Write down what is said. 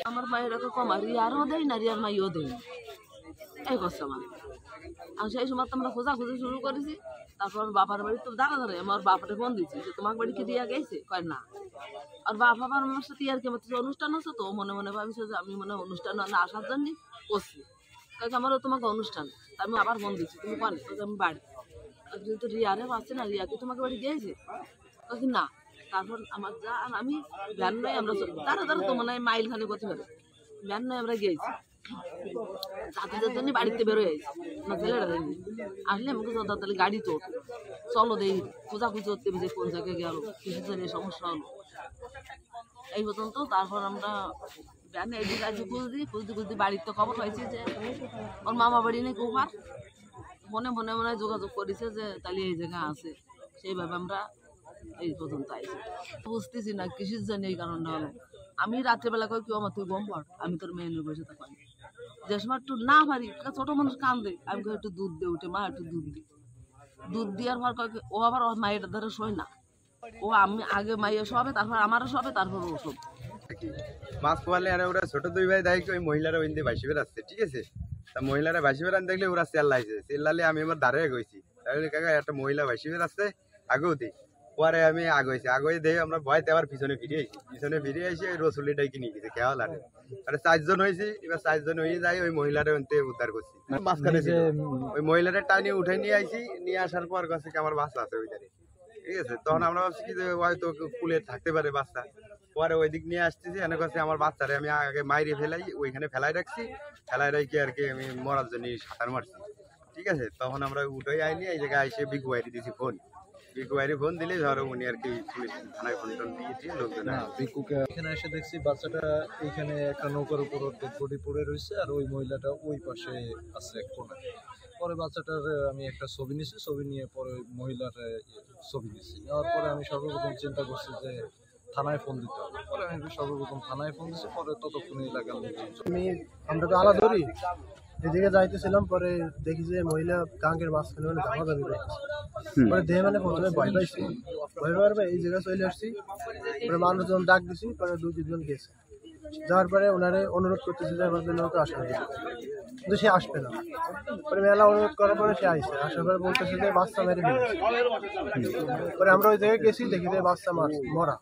আমার মায়ের কম আর রিয়ারও দেয় না, রিয়ার মাইও দেয় না, এই করছে আমার। আর সেই সময় তো আমরা খোঁজাখুঁজি শুরু করেছি। তারপর বাবার বাড়ি তো দাঁড়া দাঁড়ায় আমার বাপারে ফোন দিচ্ছি যে তোমার বাড়ি কি রিয়া গেছে, কয় না। আর বাপ আবার আমার সাথে আর কি অনুষ্ঠান আছে তো মনে মনে ভাবিছে যে আমি মনে অনুষ্ঠান না আসার জন্য করছি, কাজ আমারও তোমাকে অনুষ্ঠান। আমি আবার ফোন দিচ্ছি তুমি কনে, আমি বাড়ি যেহেতু রিয়ারে পাচ্ছে না, রিয়া কি তোমাকে বাড়ি গিয়েছে, কাজে না। তারপর আমার যা আমি ভ্যান নয় আমরা তারা তারা তো মনে হয় মাইল খানে করতে পারে, ভ্যান নয় আমরা গিয়েছি চাকরিদের জন্য বাড়িতে বেরোয় আইছি না, ছেলেরা দেয়নি আসলে আমাকে তাহলে গাড়ি তো চলো দেই খোঁজাখুঁজি করতে যে কোন জায়গায় গেল কিছু জানিয়ে সমস্যা হলো এই পর্যন্ত। তারপর আমরা ভ্যানে এদিকে আছি খুঁজতে খুঁজতে বাড়িতে খবর পাইছি যে ওর মামা বাড়ি নেই কোপার, মনে মনে মনে যোগাযোগ করেছে যে তাহলে এই জায়গা আছে, সেইভাবে আমরা এই পর্যন্ত আইছি। বুঝতেছি না কিসের জন্য এই কারণটা হলো। আমি রাত্রেবেলা কই কেউ আমার তুই গম পড়, আমি তোর মেয়ে নিয়ে বসে থাকি, যে সময় একটু না পারি ছোট মানুষ কান্দে আমি একটু দুধ দিয়ে উঠে মা একটু দুধ দিই, দুধ দেওয়ার পর কয়েক ও আবার ওর মায়ের ধরে শোয় না, ও আমি আগে মাইয়ে শোবে তারপর আমারও শোবে তারপর ও শোবে। মাছ পোয়ালে আর ওরা ছোট দুই ভাই দেখি ওই মহিলারা ওই দিয়ে ভাসি বেড়াচ্ছে, ঠিক আছে। তা মহিলারা ভাসি বেড়ান দেখলে ওরা চেল্লাইছে, চেল্লালে আমি এবার দাঁড়িয়ে গেছি, তাহলে কাকা একটা মহিলা ভাসি বেড়াচ্ছে আগেও দিই, পরে আমি আগেছি আগে দেখে আমরা ভয়তে আবার পিছনে ফিরে আসি ওই রসুলিটাই কিনে গেছে খেয়াল আনে আর 4 জন হয়েছি। এবার 4 জন হয়ে যাই ওই মহিলারে উদ্ধার করছি, মাঝখানে ছিল ওই মহিলারে টানিয়ে উঠে নিয়ে আইছি, নিয়ে আসার পর কাছে আমার বাচ্চা আছে ওইটারে, ঠিক আছে। তখন আমরা ভাবছি কি যে হয়তো কুলে থাকতে পারে বাচ্চা, পরে ওই দিক নিয়ে আসতেছি এনে কাছে আমার বাচ্চারে আমি আগে মাইরে ফেলাই ওইখানে ফেলাই রাখছি, ফেলাই রাখি আর কি আমি মরার জন্য সাঁতার মারছি, ঠিক আছে। তখন আমরা উঠে আইনি এই জায়গায় এসে বিকুয়ারি দিয়েছি ফোন, বিকুয়ারি ফোন দিলে ধরো উনি আর কি পুলিশ থানায় ফোন টোন দিয়েছি লোকজন। এখানে এসে দেখছি বাচ্চাটা এইখানে একটা নৌকার উপর বডি পড়ে রয়েছে আর ওই মহিলাটা ওই পাশে আছে এক কোণায়। পরে বাচ্চাটার আমি একটা ছবি নিছি, ছবি নিয়ে পরে ওই মহিলার ছবি নিছি, নেওয়ার পরে আমি সর্বপ্রথম চিন্তা করছি যে থানায় ফোন দিতে হবে। পরে আমি সর্বপ্রথম থানায় ফোন দিছি, পরে ততক্ষণে এলাকার আমরা তো আলা ধরি এদিকে যাইতেছিলাম, পরে দেখি যে মহিলা গাঙ্গের মাঝখানে মানে ধামাধামি করতেছে, পরে দেহে মানে প্রথমে ভয় পাইছি, ভয় পাওয়ার এই জায়গায় চলে আসছি, পরে মানুষজন ডাক দিছি, পরে 2-3 জন গেছে, যাওয়ার পরে ওনারে অনুরোধ করতেছে যে আমার জন্য তো আসা যায়, কিন্তু সে আসবে না। পরে মেলা অনুরোধ করার পরে সে আসে, আসার পরে বলতেছে যে বাচ্চা মেরে ফেলেছে। পরে আমরা ওই জায়গায় গেছি, দেখি যে বাচ্চা মরা,